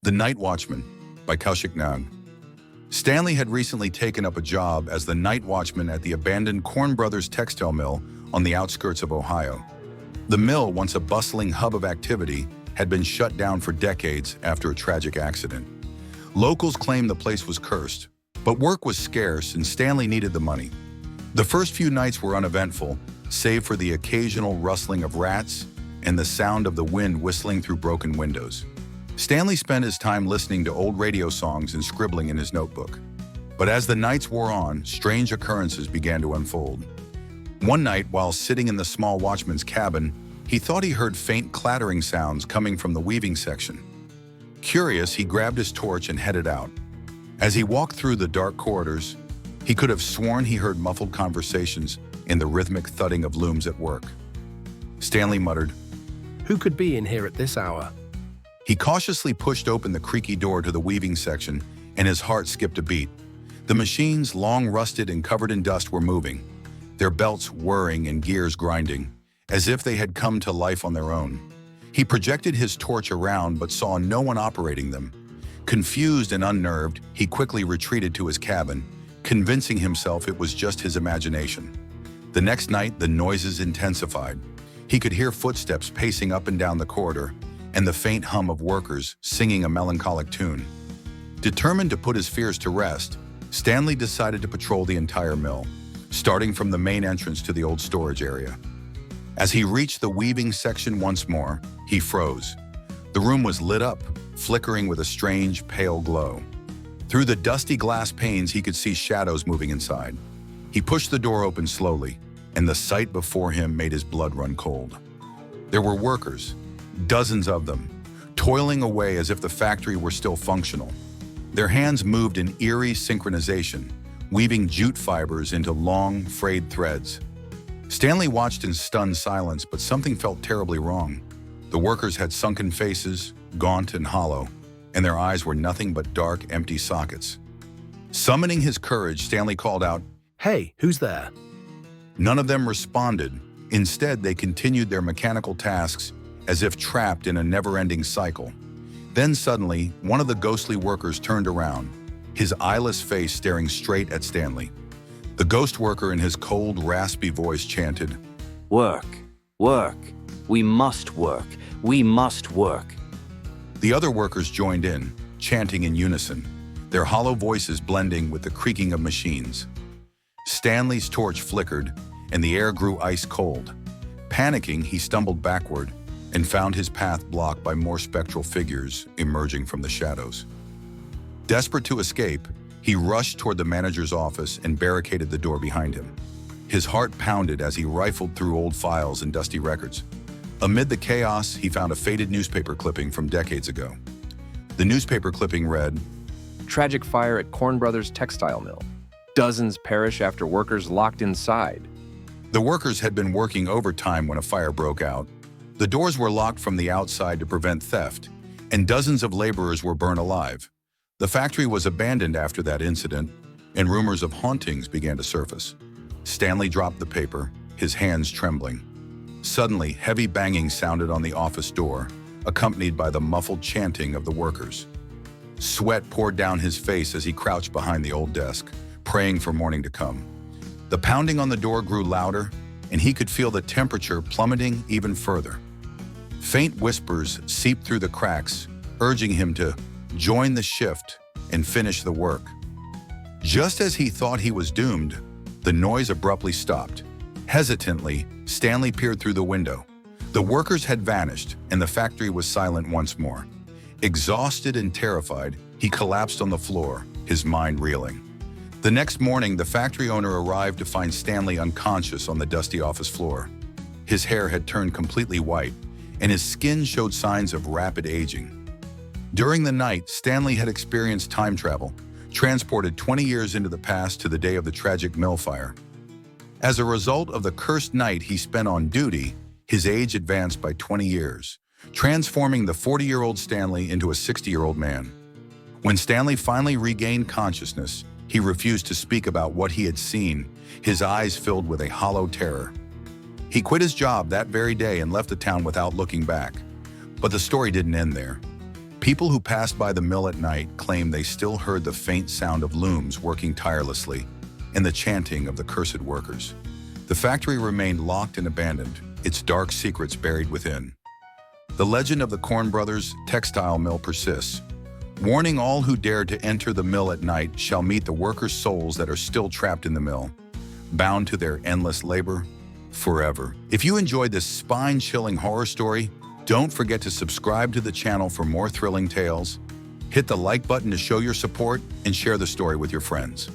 The Night Watchman by Kaushik Nag. Stanley had recently taken up a job as the night watchman at the abandoned Korn Brothers textile mill on the outskirts of Ohio. The mill, once a bustling hub of activity, had been shut down for decades after a tragic accident. Locals claimed the place was cursed, but work was scarce and Stanley needed the money. The first few nights were uneventful, save for the occasional rustling of rats and the sound of the wind whistling through broken windows. Stanley spent his time listening to old radio songs and scribbling in his notebook. But as the nights wore on, strange occurrences began to unfold. One night, while sitting in the small watchman's cabin, he thought he heard faint clattering sounds coming from the weaving section. Curious, he grabbed his torch and headed out. As he walked through the dark corridors, he could have sworn he heard muffled conversations and the rhythmic thudding of looms at work. Stanley muttered, "Who could be in here at this hour?" He cautiously pushed open the creaky door to the weaving section, and his heart skipped a beat. The machines, long rusted and covered in dust, were moving, their belts whirring and gears grinding, as if they had come to life on their own. He projected his torch around but saw no one operating them. Confused and unnerved, he quickly retreated to his cabin, convincing himself it was just his imagination. The next night, the noises intensified. He could hear footsteps pacing up and down the corridor, and the faint hum of workers singing a melancholic tune. Determined to put his fears to rest, Stanley decided to patrol the entire mill, starting from the main entrance to the old storage area. As he reached the weaving section once more, he froze. The room was lit up, flickering with a strange, pale glow. Through the dusty glass panes, he could see shadows moving inside. He pushed the door open slowly, and the sight before him made his blood run cold. There were workers, dozens of them, toiling away as if the factory were still functional. Their hands moved in eerie synchronization, weaving jute fibers into long, frayed threads. Stanley watched in stunned silence, but something felt terribly wrong. The workers had sunken faces, gaunt and hollow, and their eyes were nothing but dark, empty sockets. Summoning his courage, Stanley called out, "Hey, who's there?" None of them responded. Instead, they continued their mechanical tasks as if trapped in a never-ending cycle. Then suddenly, one of the ghostly workers turned around, his eyeless face staring straight at Stanley. The ghost worker in his cold, raspy voice chanted, "Work, work, we must work, we must work." The other workers joined in, chanting in unison, their hollow voices blending with the creaking of machines. Stanley's torch flickered, and the air grew ice cold. Panicking, he stumbled backward and found his path blocked by more spectral figures emerging from the shadows. Desperate to escape, he rushed toward the manager's office and barricaded the door behind him. His heart pounded as he rifled through old files and dusty records. Amid the chaos, he found a faded newspaper clipping from decades ago. The newspaper clipping read, "Tragic fire at Korn Brothers textile mill. Dozens perish after workers locked inside." The workers had been working overtime when a fire broke out. The doors were locked from the outside to prevent theft, and dozens of laborers were burned alive. The factory was abandoned after that incident, and rumors of hauntings began to surface. Stanley dropped the paper, his hands trembling. Suddenly, heavy banging sounded on the office door, accompanied by the muffled chanting of the workers. Sweat poured down his face as he crouched behind the old desk, praying for morning to come. The pounding on the door grew louder, and he could feel the temperature plummeting even further. Faint whispers seeped through the cracks, urging him to join the shift and finish the work. Just as he thought he was doomed, the noise abruptly stopped. Hesitantly, Stanley peered through the window. The workers had vanished, and the factory was silent once more. Exhausted and terrified, he collapsed on the floor, his mind reeling. The next morning, the factory owner arrived to find Stanley unconscious on the dusty office floor. His hair had turned completely white, and his skin showed signs of rapid aging. During the night, Stanley had experienced time travel, transported 20 years into the past to the day of the tragic mill fire. As a result of the cursed night he spent on duty, his age advanced by 20 years, transforming the 40-year-old Stanley into a 60-year-old man. When Stanley finally regained consciousness, he refused to speak about what he had seen, his eyes filled with a hollow terror. He quit his job that very day and left the town without looking back. But the story didn't end there. People who passed by the mill at night claim they still heard the faint sound of looms working tirelessly and the chanting of the cursed workers. The factory remained locked and abandoned, its dark secrets buried within. The legend of the Corn Brothers textile mill persists, warning all who dare to enter the mill at night shall meet the workers' souls that are still trapped in the mill, bound to their endless labor forever. If you enjoyed this spine-chilling horror story, don't forget to subscribe to the channel for more thrilling tales. Hit the like button to show your support and share the story with your friends.